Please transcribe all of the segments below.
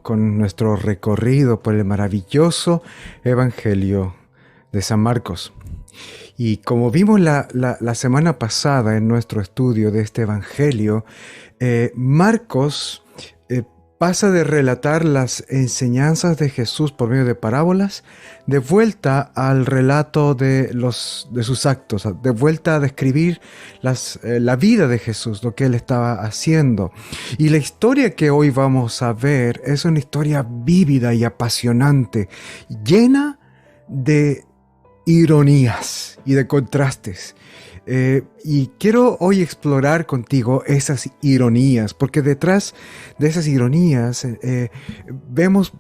con nuestro recorrido por el maravilloso Evangelio de San Marcos. Y como vimos la semana pasada en nuestro estudio de este Evangelio, Marcos pasa de relatar las enseñanzas de Jesús por medio de parábolas, de vuelta al relato de sus actos, de vuelta a describir la vida de Jesús, lo que él estaba haciendo. Y la historia que hoy vamos a ver es una historia vívida y apasionante, llena de ironías y de contrastes. Y quiero hoy explorar contigo esas ironías, porque detrás de esas ironías vemos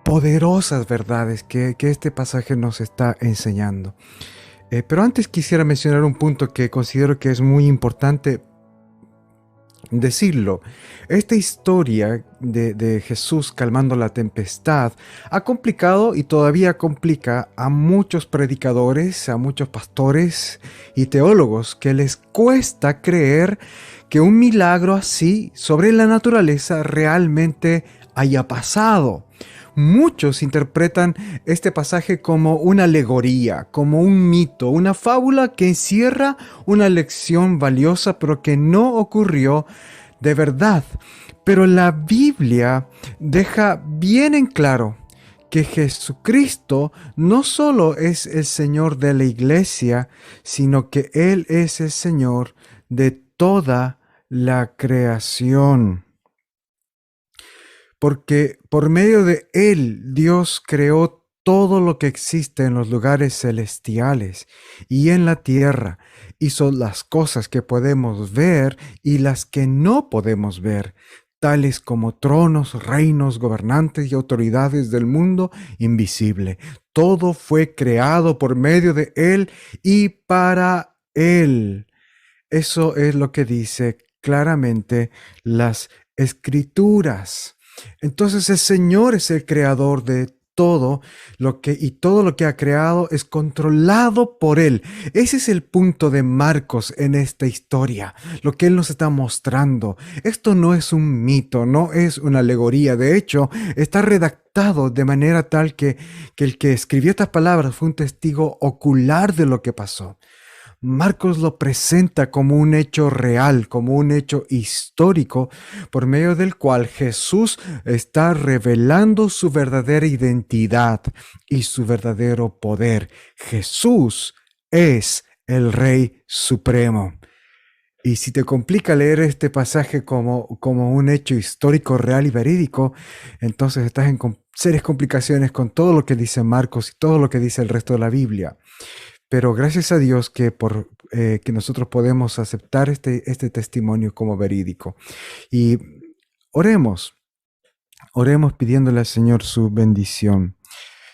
poderosas verdades que este pasaje nos está enseñando. Pero antes quisiera mencionar un punto que considero que es muy importante decirlo. Esta historia de Jesús calmando la tempestad ha complicado y todavía complica a muchos predicadores, a muchos pastores y teólogos que les cuesta creer que un milagro así sobre la naturaleza realmente haya pasado. Muchos interpretan este pasaje como una alegoría, como un mito, una fábula que encierra una lección valiosa, pero que no ocurrió de verdad. Pero la Biblia deja bien en claro que Jesucristo no solo es el Señor de la iglesia, sino que Él es el Señor de toda la creación. Porque por medio de Él Dios creó todo lo que existe en los lugares celestiales y en la tierra. Hizo las cosas que podemos ver y las que no podemos ver, tales como tronos, reinos, gobernantes y autoridades del mundo invisible. Todo fue creado por medio de Él y para Él. Eso es lo que dice claramente las Escrituras. Entonces el Señor es el creador de todo y todo lo que ha creado es controlado por Él. Ese es el punto de Marcos en esta historia, lo que Él nos está mostrando. Esto no es un mito, no es una alegoría. De hecho, está redactado de manera tal que el que escribió estas palabras fue un testigo ocular de lo que pasó. Marcos lo presenta como un hecho real, como un hecho histórico, por medio del cual Jesús está revelando su verdadera identidad y su verdadero poder. Jesús es el Rey Supremo. Y si te complica leer este pasaje como un hecho histórico, real y verídico, entonces estás en serias complicaciones con todo lo que dice Marcos y todo lo que dice el resto de la Biblia. Pero gracias a Dios que nosotros podemos aceptar este testimonio como verídico. Y oremos pidiéndole al Señor su bendición.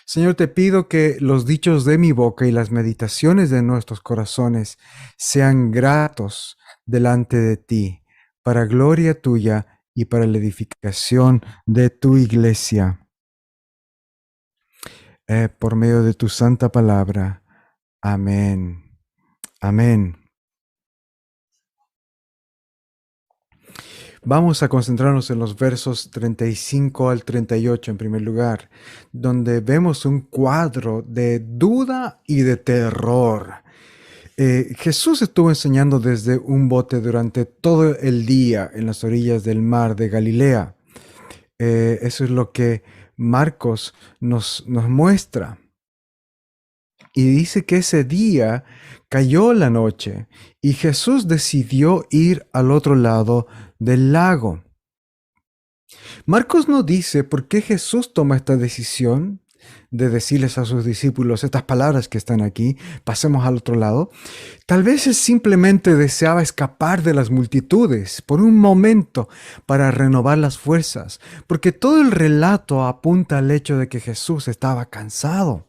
Señor, te pido que los dichos de mi boca y las meditaciones de nuestros corazones sean gratos delante de ti, para gloria tuya y para la edificación de tu iglesia. Por medio de tu santa palabra. Amén. Amén. Vamos a concentrarnos en los versos 35 al 38 en primer lugar, donde vemos un cuadro de duda y de terror. Jesús estuvo enseñando desde un bote durante todo el día en las orillas del mar de Galilea. Eso es lo que Marcos nos muestra. Y dice que ese día cayó la noche y Jesús decidió ir al otro lado del lago. Marcos no dice por qué Jesús toma esta decisión de decirles a sus discípulos estas palabras que están aquí, pasemos al otro lado. Tal vez él simplemente deseaba escapar de las multitudes por un momento para renovar las fuerzas, porque todo el relato apunta al hecho de que Jesús estaba cansado.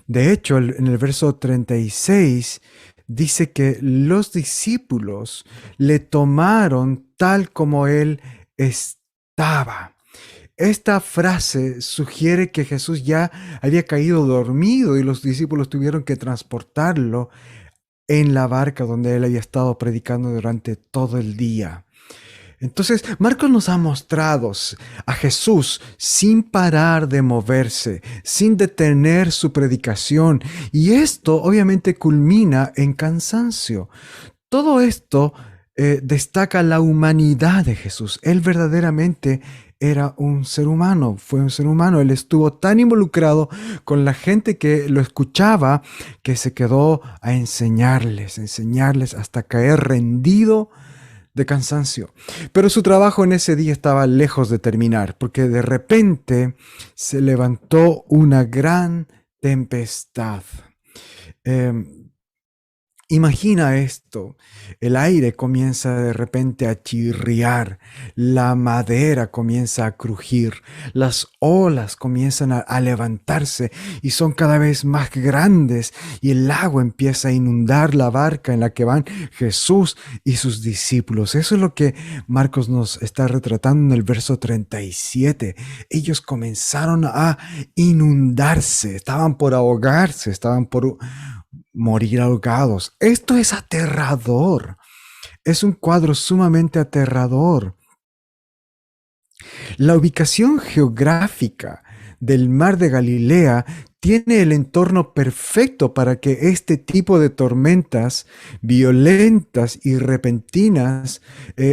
De hecho, en el verso 36 dice que los discípulos le tomaron tal como él estaba. Esta frase sugiere que Jesús ya había caído dormido y los discípulos tuvieron que transportarlo en la barca donde él había estado predicando durante todo el día. Entonces, Marcos nos ha mostrado a Jesús sin parar de moverse, sin detener su predicación, y esto obviamente culmina en cansancio. Todo esto destaca la humanidad de Jesús. Él verdaderamente era un ser humano, fue un ser humano. Él estuvo tan involucrado con la gente que lo escuchaba que se quedó a enseñarles hasta caer rendido de cansancio. Pero su trabajo en ese día estaba lejos de terminar, porque de repente se levantó una gran tempestad. Em, Imagina esto, el aire comienza de repente a chirriar, la madera comienza a crujir, las olas comienzan a levantarse y son cada vez más grandes y el agua empieza a inundar la barca en la que van Jesús y sus discípulos. Eso es lo que Marcos nos está retratando en el verso 37. Ellos comenzaron a inundarse, estaban por ahogarse, estaban por morir ahogados. Esto es aterrador. Es un cuadro sumamente aterrador. La ubicación geográfica del mar de Galilea tiene el entorno perfecto para que este tipo de tormentas violentas y repentinas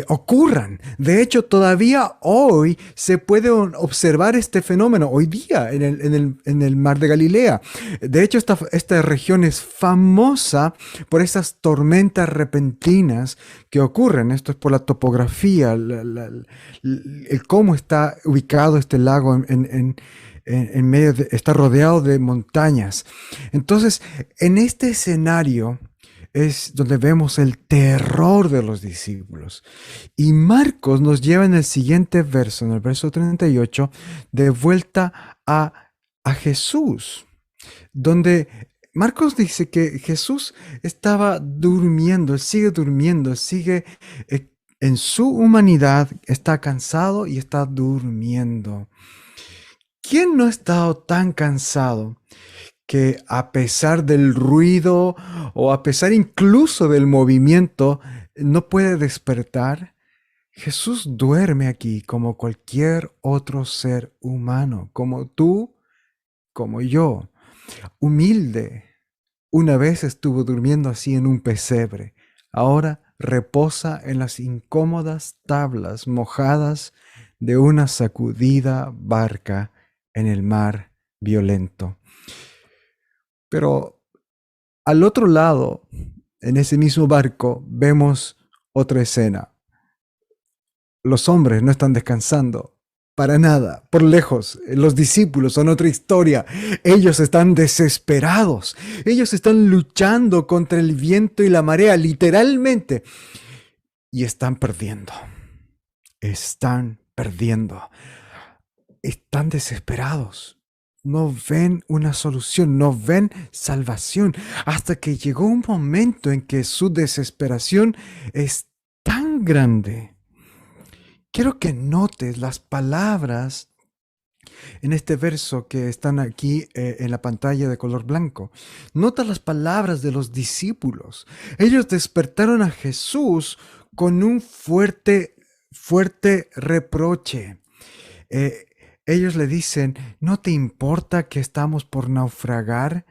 ocurran. De hecho, todavía hoy se puede observar este fenómeno, hoy día en el mar de Galilea. De hecho, esta región es famosa por esas tormentas repentinas que ocurren. Esto es por la topografía, el cómo está ubicado este lago en medio está rodeado de montañas. Entonces, en este escenario es donde vemos el terror de los discípulos. Y Marcos nos lleva en el siguiente verso, en el verso 38, de vuelta a Jesús, donde Marcos dice que Jesús estaba durmiendo, él sigue en su humanidad, está cansado y está durmiendo. ¿Quién no ha estado tan cansado que a pesar del ruido o a pesar incluso del movimiento no puede despertar? Jesús duerme aquí como cualquier otro ser humano, como tú, como yo. Humilde, una vez estuvo durmiendo así en un pesebre, ahora reposa en las incómodas tablas mojadas de una sacudida barca en el mar violento. Pero al otro lado, en ese mismo barco, vemos otra escena. Los hombres no están descansando para nada, por lejos. Los discípulos son otra historia. Ellos están desesperados. Ellos están luchando contra el viento y la marea, literalmente. Y están perdiendo. Están perdiendo. Están desesperados. No ven una solución, no ven salvación, hasta que llegó un momento en que su desesperación es tan grande. Quiero que notes las palabras en este verso que están aquí en la pantalla de color blanco. Nota las palabras de los discípulos. Ellos despertaron a Jesús con un fuerte reproche. Ellos le dicen, ¿no te importa que estamos por naufragar?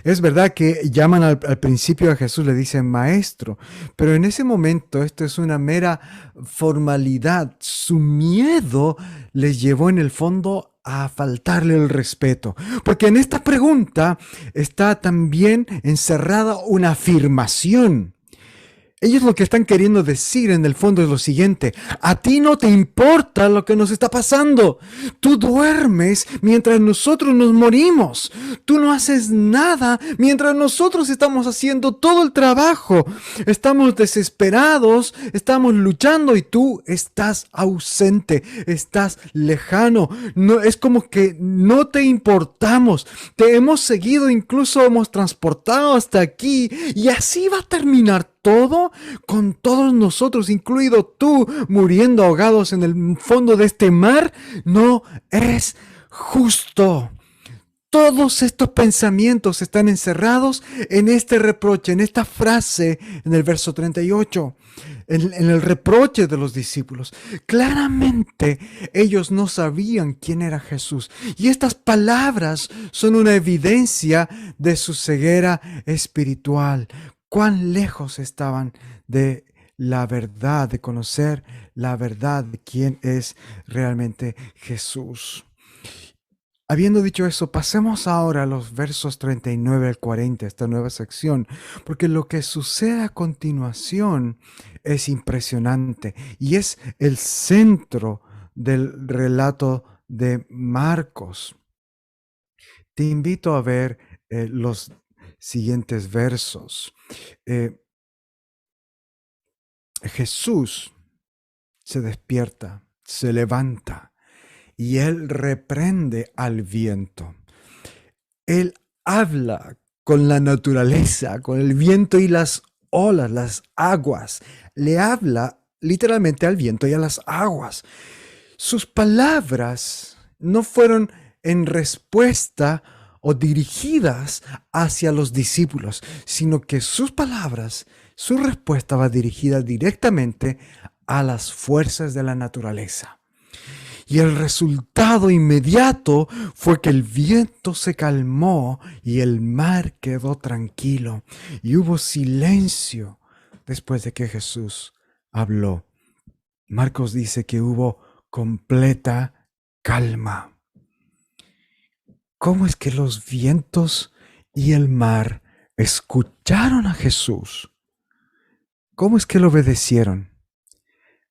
Es verdad que llaman al principio a Jesús, le dicen maestro, pero en ese momento esto es una mera formalidad. Su miedo les llevó en el fondo a faltarle el respeto, porque en esta pregunta está también encerrada una afirmación. Ellos lo que están queriendo decir en el fondo es lo siguiente: a ti no te importa lo que nos está pasando. Tú duermes mientras nosotros nos morimos. Tú no haces nada mientras nosotros estamos haciendo todo el trabajo. Estamos desesperados, estamos luchando y tú estás ausente, estás lejano. No, es como que no te importamos. Te hemos seguido, incluso hemos transportado hasta aquí y así va a terminar todo con todos nosotros, incluido tú, muriendo ahogados en el fondo de este mar. No es justo. Todos estos pensamientos están encerrados en este reproche, en esta frase en el verso 38, en el reproche de los discípulos. Claramente ellos no sabían quién era Jesús. Y estas palabras son una evidencia de su ceguera espiritual. Cuán lejos estaban de la verdad, de conocer la verdad de quién es realmente Jesús. Habiendo dicho eso, pasemos ahora a los versos 39 al 40, esta nueva sección, porque lo que sucede a continuación es impresionante y es el centro del relato de Marcos. Te invito a ver los siguientes versos. Jesús se despierta, se levanta y él reprende al viento. Él habla con la naturaleza, con el viento y las olas, las aguas. Le habla literalmente al viento y a las aguas. Sus palabras no fueron en respuesta o dirigidas hacia los discípulos, sino que sus palabras, su respuesta va dirigida directamente a las fuerzas de la naturaleza. Y el resultado inmediato fue que el viento se calmó y el mar quedó tranquilo. Y hubo silencio después de que Jesús habló. Marcos dice que hubo completa calma. ¿Cómo es que los vientos y el mar escucharon a Jesús? ¿Cómo es que lo obedecieron?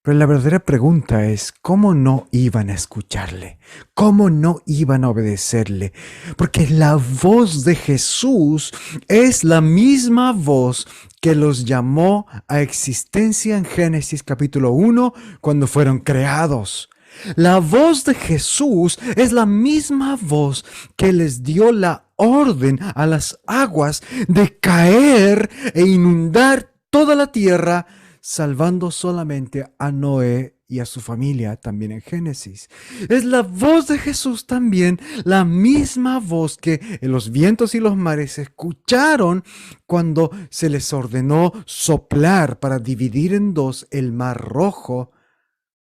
Pero la verdadera pregunta es, ¿cómo no iban a escucharle? ¿Cómo no iban a obedecerle? Porque la voz de Jesús es la misma voz que los llamó a existencia en Génesis capítulo 1 cuando fueron creados. La voz de Jesús es la misma voz que les dio la orden a las aguas de caer e inundar toda la tierra, salvando solamente a Noé y a su familia, también en Génesis. Es la voz de Jesús también, la misma voz que los vientos y los mares escucharon cuando se les ordenó soplar para dividir en dos el mar Rojo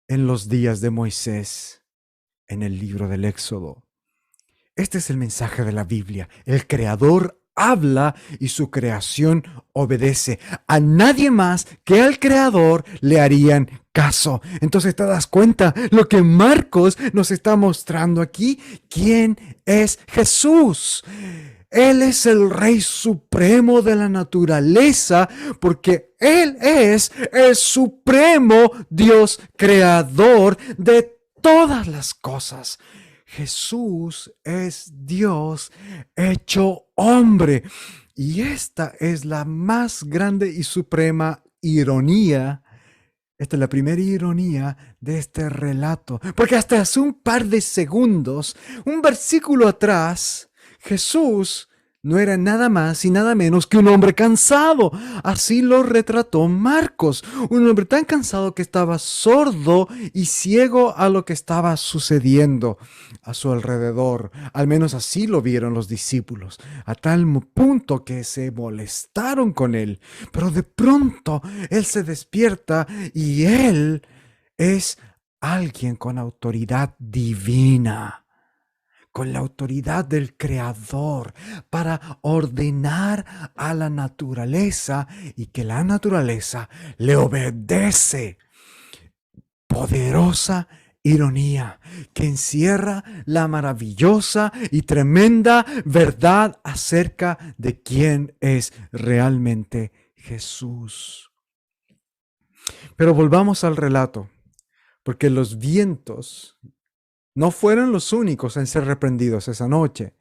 en los días de Moisés, en el libro del Éxodo. Este es el mensaje de la Biblia. El Creador habla y su creación obedece. A nadie más que al Creador le harían caso. Entonces te das cuenta lo que Marcos nos está mostrando aquí. ¿Quién es Jesús? Él es el Rey Supremo de la naturaleza porque Él es el Supremo Dios Creador de todas las cosas. Jesús es Dios hecho hombre. Y esta es la más grande y suprema ironía. Esta es la primera ironía de este relato. Porque hasta hace un par de segundos, un versículo atrás, Jesús no era nada más y nada menos que un hombre cansado. Así lo retrató Marcos. Un hombre tan cansado que estaba sordo y ciego a lo que estaba sucediendo a su alrededor. Al menos así lo vieron los discípulos, a tal punto que se molestaron con él. Pero de pronto él se despierta y él es alguien con autoridad divina, con la autoridad del Creador para ordenar a la naturaleza y que la naturaleza le obedece. Poderosa ironía que encierra la maravillosa y tremenda verdad acerca de quién es realmente Jesús. Pero volvamos al relato, porque los vientos no fueron los únicos en ser reprendidos esa noche.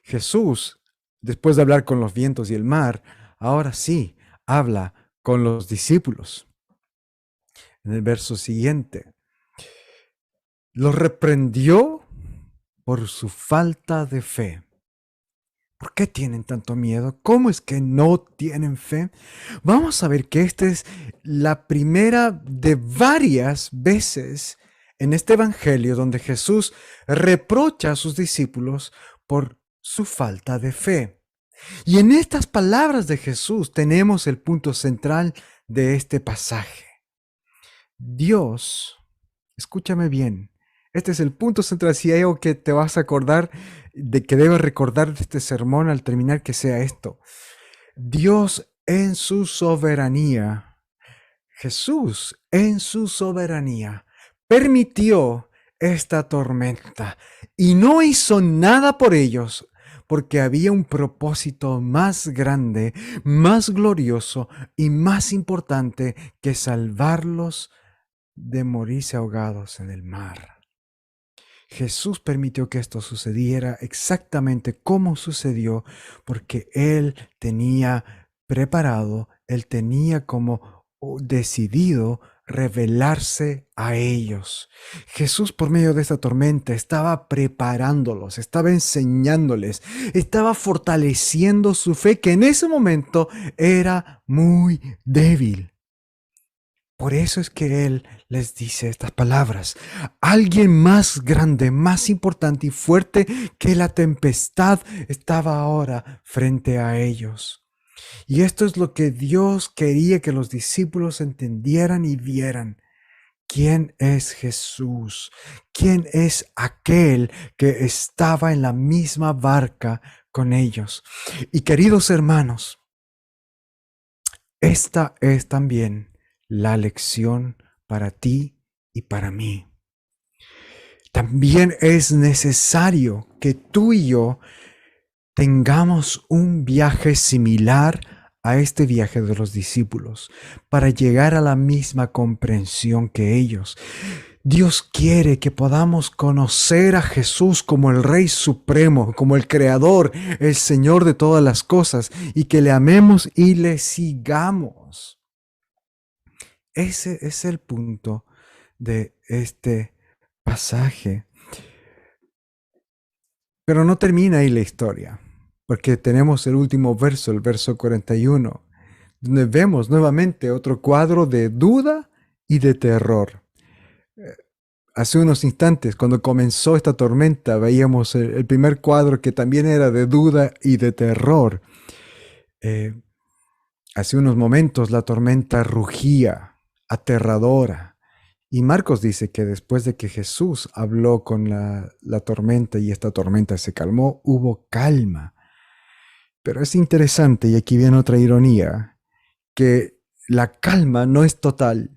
Jesús, después de hablar con los vientos y el mar, ahora sí habla con los discípulos. En el verso siguiente, los reprendió por su falta de fe. ¿Por qué tienen tanto miedo? ¿Cómo es que no tienen fe? Vamos a ver que esta es la primera de varias veces en este evangelio donde Jesús reprocha a sus discípulos por su falta de fe. Y en estas palabras de Jesús tenemos el punto central de este pasaje. Dios, escúchame bien, este es el punto central. Si hay algo que te vas a acordar, de que debes recordar de este sermón al terminar, que sea esto. Dios en su soberanía, Jesús en su soberanía, permitió esta tormenta y no hizo nada por ellos, porque había un propósito más grande, más glorioso y más importante que salvarlos de morirse ahogados en el mar. Jesús permitió que esto sucediera exactamente como sucedió, porque Él tenía preparado, Él tenía como decidido revelarse a ellos. Jesús, por medio de esta tormenta, estaba preparándolos, estaba enseñándoles, estaba fortaleciendo su fe, que en ese momento era muy débil. Por eso es que Él les dice estas palabras. Alguien más grande, más importante y fuerte que la tempestad estaba ahora frente a ellos. Y esto es lo que Dios quería que los discípulos entendieran y vieran. ¿Quién es Jesús? ¿Quién es aquel que estaba en la misma barca con ellos? Y queridos hermanos, esta es también la lección para ti y para mí. También es necesario que tú y yo tengamos un viaje similar a este viaje de los discípulos para llegar a la misma comprensión que ellos. Dios quiere que podamos conocer a Jesús como el Rey Supremo, como el Creador, el Señor de todas las cosas, y que le amemos y le sigamos. Ese es el punto de este pasaje. Pero no termina ahí la historia, porque tenemos el último verso, el verso 41, donde vemos nuevamente otro cuadro de duda y de terror. Hace unos instantes, cuando comenzó esta tormenta, veíamos el primer cuadro que también era de duda y de terror. Hace unos momentos la tormenta rugía, aterradora. Y Marcos dice que después de que Jesús habló con la tormenta y esta tormenta se calmó, hubo calma. Pero es interesante, y aquí viene otra ironía, que la calma no es total.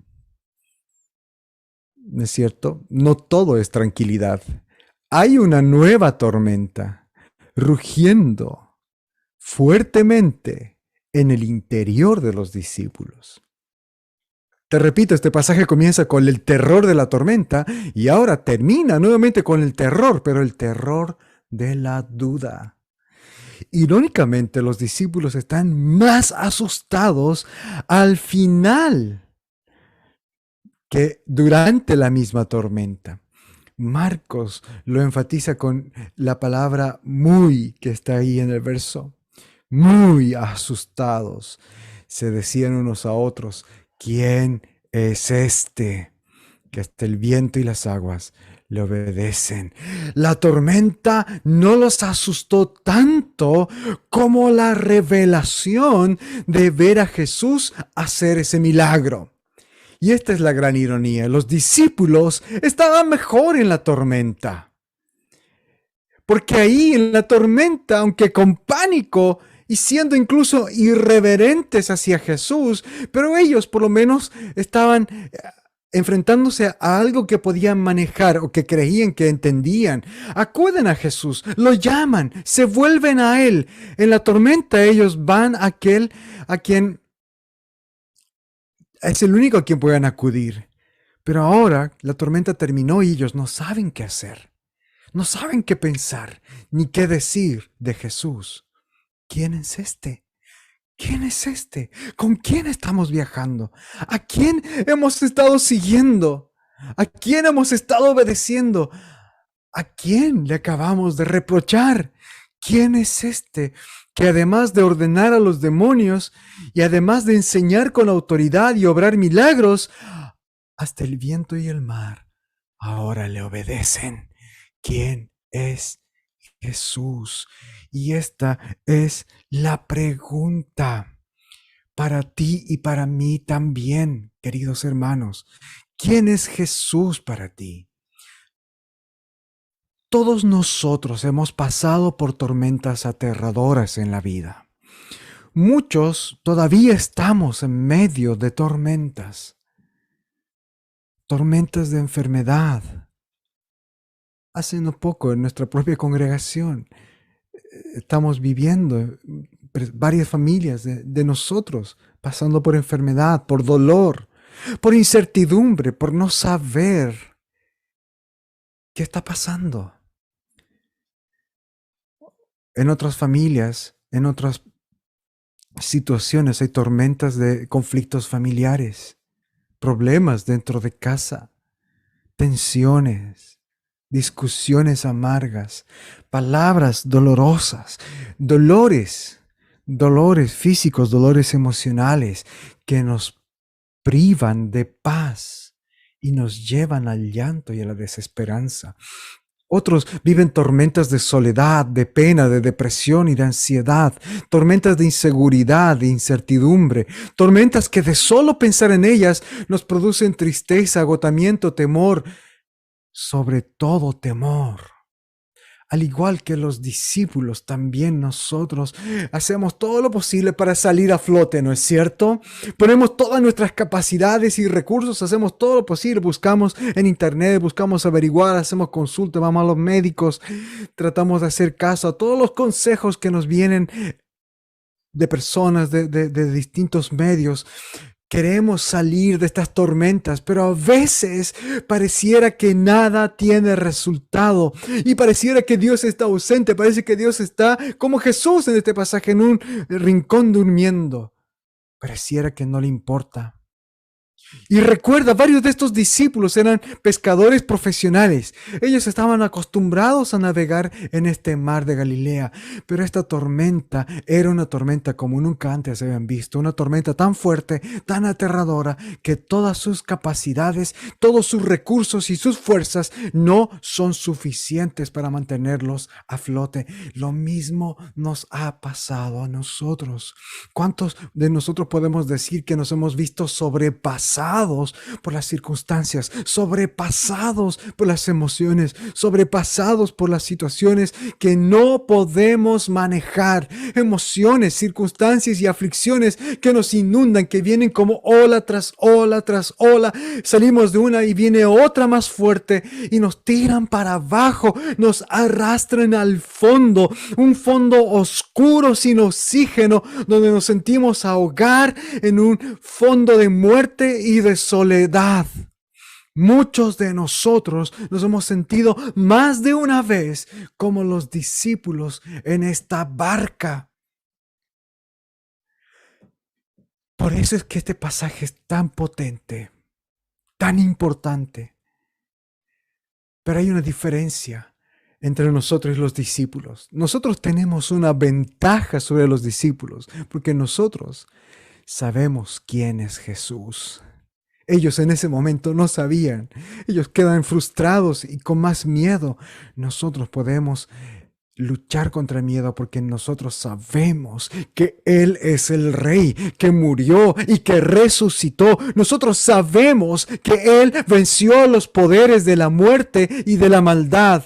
¿No es cierto? No todo es tranquilidad. Hay una nueva tormenta rugiendo fuertemente en el interior de los discípulos. Te repito, este pasaje comienza con el terror de la tormenta y ahora termina nuevamente con el terror, pero el terror de la duda. Irónicamente, los discípulos están más asustados al final que durante la misma tormenta. Marcos lo enfatiza con la palabra muy que está ahí en el verso. Muy asustados. Se decían unos a otros, ¿quién es este? Que hasta el viento y las aguas le obedecen. La tormenta no los asustó tanto como la revelación de ver a Jesús hacer ese milagro. Y esta es la gran ironía. Los discípulos estaban mejor en la tormenta. Porque ahí en la tormenta, aunque con pánico y siendo incluso irreverentes hacia Jesús, pero ellos por lo menos estaban enfrentándose a algo que podían manejar o que creían que entendían. Acuden a Jesús, lo llaman, se vuelven a Él. En la tormenta ellos van a aquel a quien es el único a quien puedan acudir. Pero ahora la tormenta terminó y ellos no saben qué hacer. No saben qué pensar ni qué decir de Jesús. ¿Quién es este? ¿Quién es este? ¿Con quién estamos viajando? ¿A quién hemos estado siguiendo? ¿A quién hemos estado obedeciendo? ¿A quién le acabamos de reprochar? ¿Quién es este que además de ordenar a los demonios y además de enseñar con autoridad y obrar milagros, hasta el viento y el mar ahora le obedecen? ¿Quién es Jesús. Y esta es la pregunta para ti y para mí también, queridos hermanos. ¿Quién es Jesús para ti? Todos nosotros hemos pasado por tormentas aterradoras en la vida. Muchos todavía estamos en medio de tormentas, tormentas de enfermedad. Hace no poco en nuestra propia congregación estamos viviendo varias familias de nosotros pasando por enfermedad, por dolor, por incertidumbre, por no saber qué está pasando. En otras familias, en otras situaciones hay tormentas de conflictos familiares, problemas dentro de casa, tensiones, discusiones amargas, palabras dolorosas, dolores físicos, dolores emocionales que nos privan de paz y nos llevan al llanto y a la desesperanza. Otros viven tormentas de soledad, de pena, de depresión y de ansiedad, tormentas de inseguridad, de incertidumbre, tormentas que de solo pensar en ellas nos producen tristeza, agotamiento, temor, sobre todo temor. Al igual que los discípulos, también nosotros hacemos todo lo posible para salir a flote, ¿no es cierto? Ponemos todas nuestras capacidades y recursos, hacemos todo lo posible, buscamos en internet, buscamos averiguar, hacemos consultas, vamos a los médicos, tratamos de hacer caso a todos los consejos que nos vienen de personas de distintos medios. Queremos salir de estas tormentas, pero a veces pareciera que nada tiene resultado y pareciera que Dios está ausente, parece que Dios está como Jesús en este pasaje en un rincón durmiendo. Pareciera que no le importa. Y recuerda, varios de estos discípulos eran pescadores profesionales. Ellos estaban acostumbrados a navegar en este mar de Galilea, pero esta tormenta era una tormenta como nunca antes habían visto, una tormenta tan fuerte, tan aterradora, que todas sus capacidades, todos sus recursos y sus fuerzas no son suficientes para mantenerlos a flote. Lo mismo nos ha pasado a nosotros. ¿Cuántos de nosotros podemos decir que nos hemos visto sobrepasados por las circunstancias, sobrepasados por las emociones, sobrepasados por las situaciones que no podemos manejar? Emociones, circunstancias y aflicciones que nos inundan, que vienen como ola tras ola tras ola. Salimos de una y viene otra más fuerte y nos tiran para abajo, nos arrastran al fondo, un fondo oscuro sin oxígeno, donde nos sentimos ahogar en un fondo de muerte y de soledad. Muchos de nosotros nos hemos sentido más de una vez como los discípulos en esta barca. Por eso es que este pasaje es tan potente, tan importante. Pero hay una diferencia entre nosotros y los discípulos. Nosotros tenemos una ventaja sobre los discípulos, porque nosotros sabemos quién es Jesús. Ellos en ese momento no sabían. Ellos quedan frustrados y con más miedo. Nosotros podemos luchar contra el miedo porque nosotros sabemos que Él es el Rey, que murió y que resucitó. Nosotros sabemos que Él venció los poderes de la muerte y de la maldad.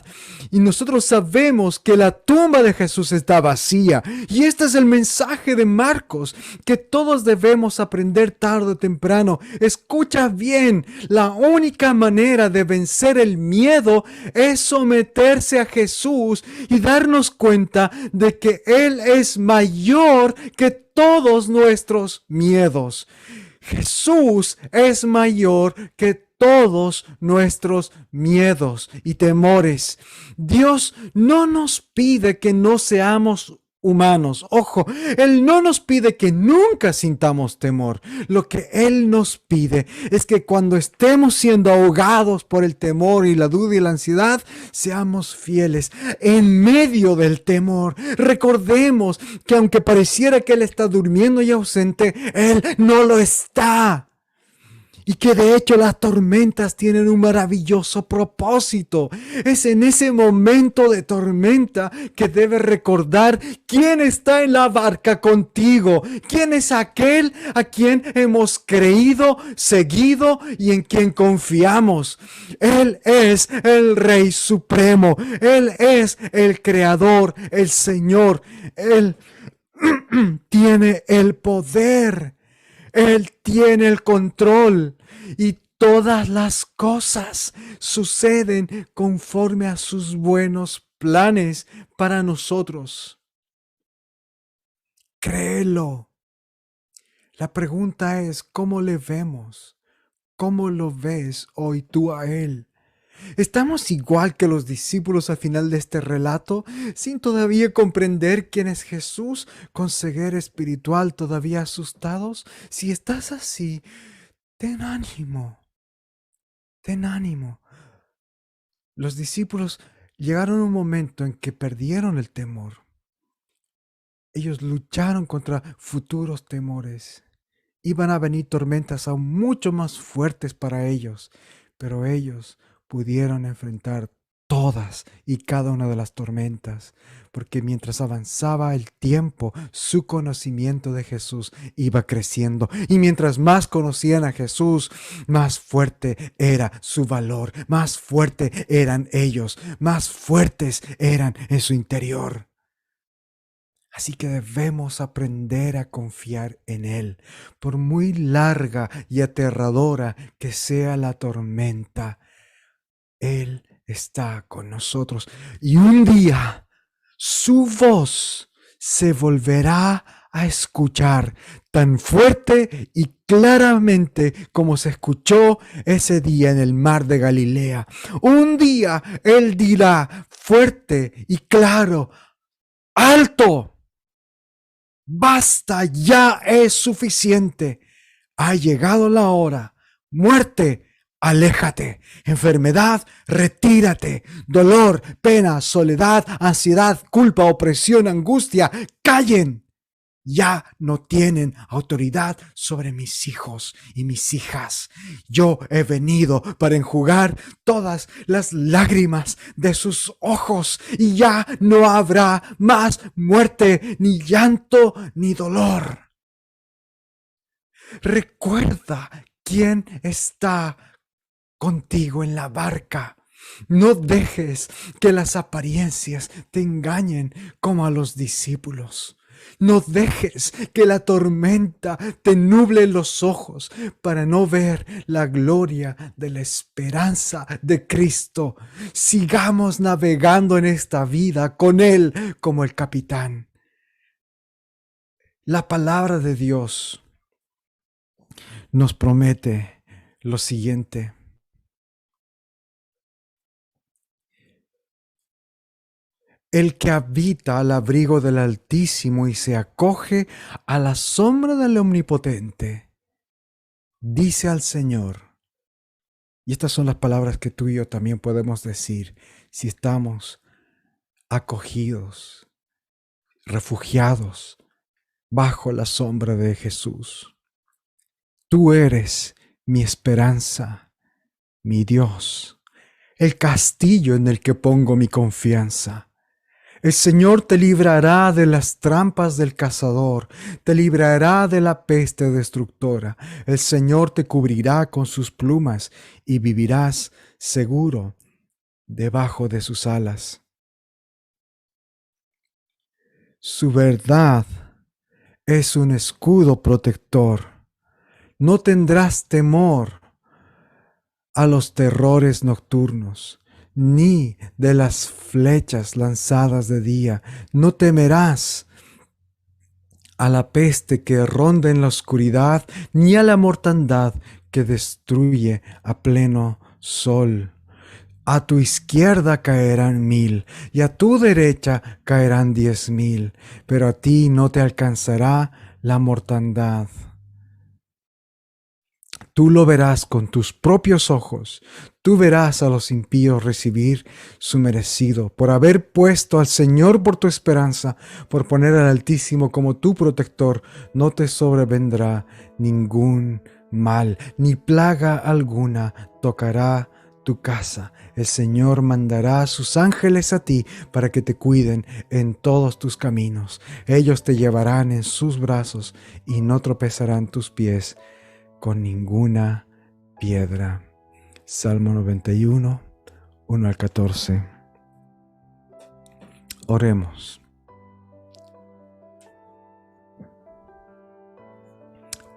Y nosotros sabemos que la tumba de Jesús está vacía. Y este es el mensaje de Marcos, que todos debemos aprender tarde o temprano. Escucha bien, la única manera de vencer el miedo es someterse a Jesús y darnos cuenta de que Él es mayor que todos nuestros miedos. Jesús es mayor que todos nuestros miedos y temores. Dios no nos pide que no seamos humanos. Ojo, Él no nos pide que nunca sintamos temor. Lo que Él nos pide es que cuando estemos siendo ahogados por el temor y la duda y la ansiedad, seamos fieles en medio del temor. Recordemos que aunque pareciera que Él está durmiendo y ausente, Él no lo está. y que de hecho las tormentas tienen un maravilloso propósito. Es en ese momento de tormenta que debes recordar quién está en la barca contigo, quién es aquel a quien hemos creído, seguido y en quien confiamos. Él es el Rey Supremo, Él es el Creador, el Señor, Él tiene el poder. Él tiene el control y todas las cosas suceden conforme a sus buenos planes para nosotros. Créelo. La pregunta es, ¿cómo le vemos? ¿Cómo lo ves hoy tú a Él? ¿Estamos igual que los discípulos al final de este relato, sin todavía comprender quién es Jesús, con ceguera espiritual todavía asustados? Si estás así, ten ánimo, ten ánimo. Los discípulos llegaron a un momento en que perdieron el temor. Ellos lucharon contra futuros temores. Iban a venir tormentas aún mucho más fuertes para ellos, pero ellos pudieron enfrentar todas y cada una de las tormentas, porque mientras avanzaba el tiempo, su conocimiento de Jesús iba creciendo, y mientras más conocían a Jesús, más fuerte era su valor, más fuerte eran ellos, más fuertes eran en su interior. Así que debemos aprender a confiar en Él, por muy larga y aterradora que sea la tormenta. Él está con nosotros y un día su voz se volverá a escuchar tan fuerte y claramente como se escuchó ese día en el mar de Galilea. Un día Él dirá fuerte y claro: ¡alto! Basta, ya es suficiente. Ha llegado la hora. Muerte, aléjate. Enfermedad, retírate. Dolor, pena, soledad, ansiedad, culpa, opresión, angustia, callen. Ya no tienen autoridad sobre mis hijos y mis hijas. Yo he venido para enjugar todas las lágrimas de sus ojos y ya no habrá más muerte, ni llanto, ni dolor. Recuerda quién está contigo en la barca. No dejes que las apariencias te engañen como a los discípulos. No dejes que la tormenta te nuble los ojos para no ver la gloria de la esperanza de Cristo. Sigamos navegando en esta vida con Él como el capitán. La palabra de Dios nos promete lo siguiente. El que habita al abrigo del Altísimo y se acoge a la sombra del Omnipotente, dice al Señor. Y estas son las palabras que tú y yo también podemos decir si estamos acogidos, refugiados bajo la sombra de Jesús. Tú eres mi esperanza, mi Dios, el castillo en el que pongo mi confianza. El Señor te librará de las trampas del cazador, te librará de la peste destructora. El Señor te cubrirá con sus plumas y vivirás seguro debajo de sus alas. Su verdad es un escudo protector. No tendrás temor a los terrores nocturnos, ni de las flechas lanzadas de día. No temerás a la peste que ronda en la oscuridad, ni a la mortandad que destruye a pleno sol. A tu izquierda caerán 1000 y a tu derecha caerán 10,000, pero a ti no te alcanzará la mortandad. Tú lo verás con tus propios ojos. Tú verás a los impíos recibir su merecido. Por haber puesto al Señor por tu esperanza, por poner al Altísimo como tu protector, no te sobrevendrá ningún mal, ni plaga alguna tocará tu casa. El Señor mandará a sus ángeles a ti para que te cuiden en todos tus caminos. Ellos te llevarán en sus brazos y no tropezarán tus pies con ninguna piedra. Salmo 91, 1 al 14. Oremos.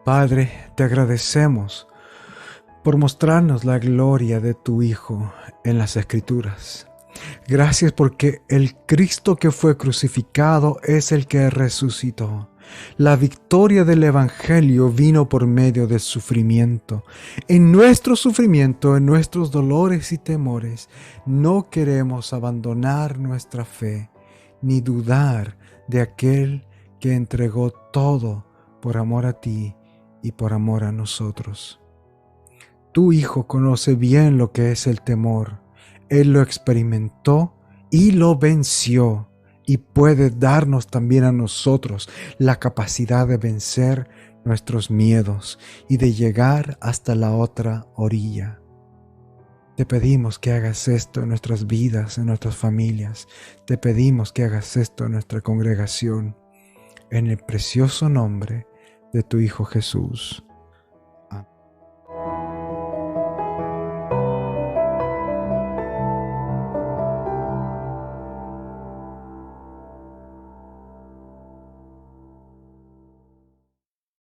Padre, te agradecemos por mostrarnos la gloria de tu Hijo en las Escrituras. Gracias porque el Cristo que fue crucificado es el que resucitó. La victoria del Evangelio vino por medio del sufrimiento. En nuestro sufrimiento, en nuestros dolores y temores, no queremos abandonar nuestra fe, ni dudar de aquel que entregó todo por amor a ti y por amor a nosotros. Tu Hijo conoce bien lo que es el temor. Él lo experimentó y lo venció, y puede darnos también a nosotros la capacidad de vencer nuestros miedos y de llegar hasta la otra orilla. Te pedimos que hagas esto en nuestras vidas, en nuestras familias. Te pedimos que hagas esto en nuestra congregación, en el precioso nombre de tu Hijo Jesús.